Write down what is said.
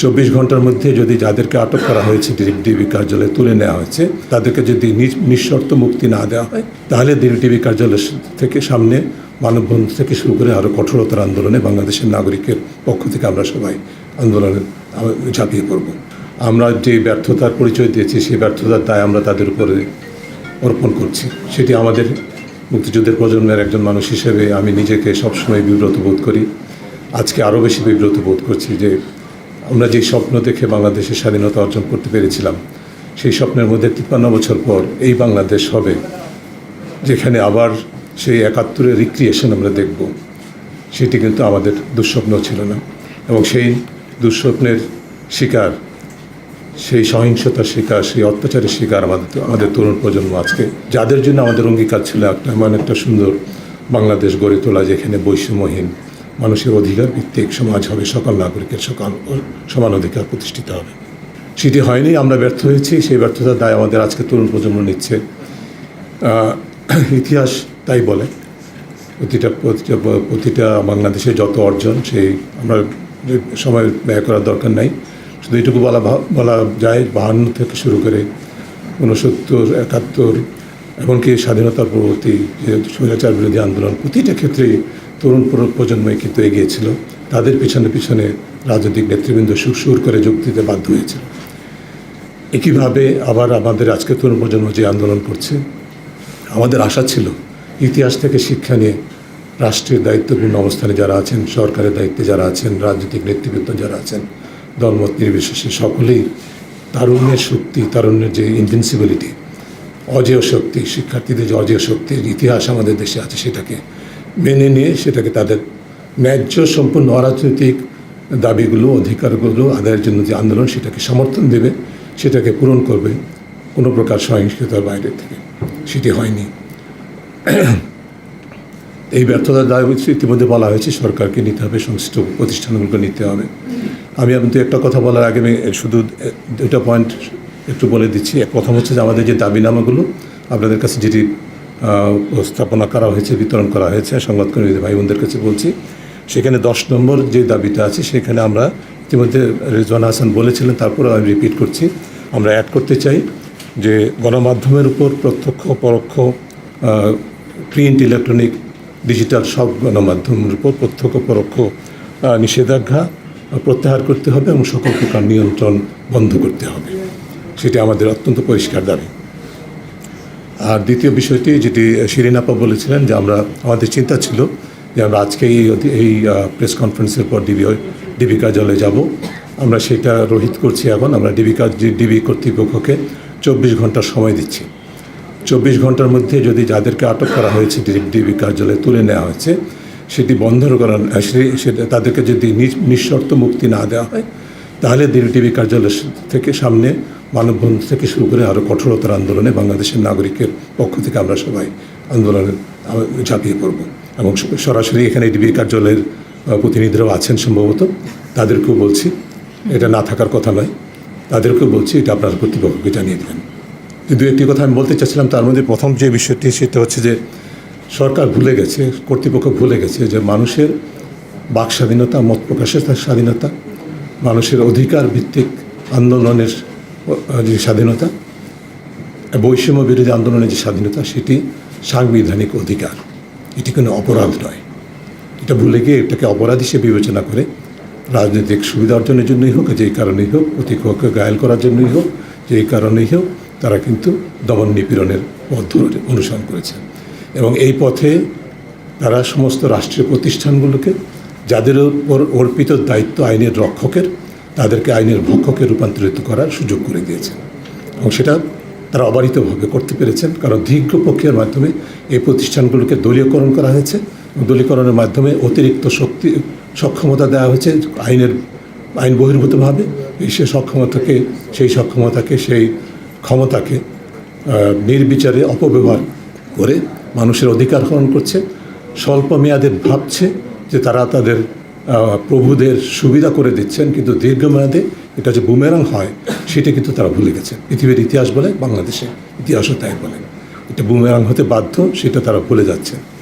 24 ঘন্টার মধ্যে যদি যাদেরকে আটক করা হয়েছে ডিবি কার্যালয়ে তুলে নেওয়া হয়েছে তাদেরকে যদি নিঃশর্ত মুক্তি না দেওয়া হয় তাহলে ডিবি কার্যালয় থেকে সামনে মানববন্ধন থেকে শুরু করে আরও কঠোরতার আন্দোলনে বাংলাদেশের নাগরিকের পক্ষ থেকে আমরা সবাই আন্দোলনে ঝাঁপিয়ে পড়ব। আমরা যে ব্যর্থতার পরিচয় দিয়েছি সেই ব্যর্থতার দায় আমরা তাদের উপরে অর্পণ করছি। সেটি আমাদের মুক্তিযুদ্ধের প্রজন্মের একজন মানুষ হিসেবে আমি নিজেকে সবসময় বিব্রত বোধ করি। আজকে আরও বেশি বিব্রত বোধ করছি যে আমরা যে স্বপ্ন দেখে বাংলাদেশের স্বাধীনতা অর্জন করতে পেরেছিলাম সেই স্বপ্নের মধ্যে 53 বছর পর এই বাংলাদেশ হবে যেখানে আবার সেই 71-এর রিক্রিয়েশন আমরা দেখব, সেটি কিন্তু আমাদের দুঃস্বপ্ন ছিল না। এবং সেই দুঃস্বপ্নের শিকার, সেই সহিংসতার শিকার, সেই অত্যাচারের শিকার আমাদের তরুণ প্রজন্ম আজকে, যাদের জন্য আমাদের অঙ্গীকার ছিল এমন একটা সুন্দর বাংলাদেশ গড়ে তোলা যেখানে বৈষম্যহীন মানুষের অধিকার ভিত্তিক সমাজ হবে, সকল নাগরিকের সমান অধিকার প্রতিষ্ঠিত হবে। সেটি হয়নি, আমরা ব্যর্থ হয়েছি। সেই ব্যর্থতার দায় আমাদের আজকে তরুণ প্রজন্ম নিচ্ছে। ইতিহাস তাই বলে প্রতিটা বাংলাদেশের যত অর্জন সেই আমরা সময় ব্যয় করার দরকার নাই। শুধু এইটুকু বলা যায় 52 থেকে শুরু করে 69, 71 এমনকি স্বাধীনতার পরবর্তী যে স্বৈরাচার বিরোধী আন্দোলন, প্রতিটা ক্ষেত্রেই তরুণ প্রজন্মই কিন্তু এগিয়েছিল। তাদের পিছনে রাজনৈতিক নেতৃবৃন্দ সুর করে যোগ দিতে বাধ্য হয়েছিল। একইভাবে আবার আমাদের আজকে তরুণ প্রজন্ম যে আন্দোলন করছে, আমাদের আশা ছিল ইতিহাস থেকে শিক্ষা নিয়ে রাষ্ট্রের দায়িত্বপূর্ণ অবস্থানে যারা আছেন, সরকারের দায়িত্বে যারা আছেন, রাজনৈতিক নেতৃবৃন্দ যারা আছেন, দলমত নির্বিশেষে সকলেই তারুণ্যের শক্তি, তারুণ্যের যে ইনভিনসিবিলিটি, অজেয় শক্তি, শিক্ষার্থীদের যে অজেয় শক্তির ইতিহাস আমাদের দেশে আছে সেটাকে মেনে নিয়ে সেটাকে তাদের ন্যায্য সম্পূর্ণ অরাজনৈতিক দাবিগুলো, অধিকারগুলো আদায়ের জন্য যে আন্দোলন সেটাকে সমর্থন দেবে, সেটাকে পূরণ করবে কোনো প্রকার সহিংসতার বাইরে থেকে। সেটি হয়নি। এই ব্যর্থতার দায় ইতিমধ্যে বলা হয়েছে সরকারকে নিতে হবে, সংশ্লিষ্ট প্রতিষ্ঠানগুলোকে নিতে হবে। আমি কিন্তু একটা কথা বলার আগে আমি শুধু দুটা পয়েন্ট একটু বলে দিচ্ছি। প্রথম হচ্ছে যে আমাদের যে দাবিনামাগুলো আপনাদের কাছে যেটি উপস্থাপনা করা হয়েছে, বিতরণ করা হয়েছে সংবাদকর্মী ভাই বোনদের কাছে বলছি, সেখানে 10 নম্বর যে দাবিটা আছে সেখানে আমরা ইতিমধ্যে রেজওয়ান হাসান বলেছিলেন, তারপরেও আমি রিপিট করছি, আমরা অ্যাড করতে চাই যে গণমাধ্যমের উপর প্রত্যক্ষ পরোক্ষ প্রিন্ট, ইলেকট্রনিক, ডিজিটাল সব গণমাধ্যমের উপর প্রত্যক্ষ পরোক্ষ নিষেধাজ্ঞা প্রত্যাহার করতে হবে এবং সকল প্রকার নিয়ন্ত্রণ বন্ধ করতে হবে। সেটি আমাদের অত্যন্ত পরিষ্কার দাবি। আর দ্বিতীয় বিষয়টি যেটি শিরিন আপা বলেছিলেন যে আমাদের চিন্তা ছিল যে আমরা আজকে এই প্রেস কনফারেন্সের পর ডিবি কার্যালয়ে যাব। আমরা সেটা রোহিত করছি। এখন আমরা ডিবি কর্তৃপক্ষকে 24 ঘন্টার সময় দিচ্ছি। 24 ঘন্টার মধ্যে যদি যাদেরকে আটক করা হয়েছে ডিবি কার্যালয়ে তুলে নেওয়া হয়েছে সেটি বন্ধ করার তাদেরকে যদি নিঃশর্ত মুক্তি না দেওয়া হয় তাহলে ডিবি কার্যালয় থেকে সামনে মানববন্ধন থেকে শুরু করে আরও কঠোরতার আন্দোলনে বাংলাদেশের নাগরিকের পক্ষ থেকে আমরা সবাই আন্দোলনে ঝাঁপিয়ে পড়ব। এবং সরাসরি এখানে ডিবি কার্যালয়ের প্রতিনিধিরাও আছেন সম্ভবত, তাদেরকেও বলছি এটা না থাকার কথা নয়, তাদেরকেও বলছি এটা আপনার কর্তৃপক্ষকে জানিয়ে দেবেন। কিন্তু একটি কথা আমি বলতে চাচ্ছিলাম, তার মধ্যে প্রথম যে বিষয়টি সেটা হচ্ছে যে সরকার ভুলে গেছে, কর্তৃপক্ষ ভুলে গেছে যে মানুষের বাক স্বাধীনতা, মত প্রকাশের স্বাধীনতা, মানুষের অধিকার ভিত্তিক আন্দোলনের যে স্বাধীনতা, বৈষম্য বিরোধী আন্দোলনের যে স্বাধীনতা, সেটি সাংবিধানিক অধিকার, এটি কোনো অপরাধ নয়। এটা ভুলে গিয়ে এটাকে অপরাধ হিসেবে বিবেচনা করে রাজনৈতিক সুবিধা অর্জনের জন্যই হোক, যেই কারণেই হোক, প্রতিপক্ষকে ঘায়েল করার জন্যই হোক, যেই কারণেই হোক, তারা কিন্তু দমন নিপীড়নের পথ অনুসরণ করেছে। এবং এই পথে তারা সমস্ত রাষ্ট্রীয় প্রতিষ্ঠানগুলোকে, যাদের উপর অর্পিত দায়িত্ব আইনের রক্ষকের, তাদেরকে আইনের ভক্ষকে রূপান্তরিত করার সুযোগ করে দিয়েছেন। এবং সেটা তারা অবারিতভাবে করতে পেরেছেন, কারণ দীর্ঘ প্রক্রিয়ার মাধ্যমে এই প্রতিষ্ঠানগুলোকে দলীয়করণ করা হয়েছে। দলীয়করণের মাধ্যমে অতিরিক্ত সক্ষমতা দেওয়া হয়েছে আইন বহির্ভূতভাবে। সেই ক্ষমতাকে নির্বিচারে অপব্যবহার করে মানুষের অধিকার হরণ করছে। স্বল্প মেয়াদে ভাবছে যে তারা তাদের প্রভুদের সুবিধা করে দিচ্ছেন, কিন্তু দীর্ঘমেয়াদে এটা যে বুমেরাং হয় সেটা কিন্তু তারা ভুলে গেছে। পৃথিবীর ইতিহাস বলে, বাংলাদেশের ইতিহাসও তাই বলে, এটা বুমেরাং হতে বাধ্য, সেটা তারা ভুলে যাচ্ছে।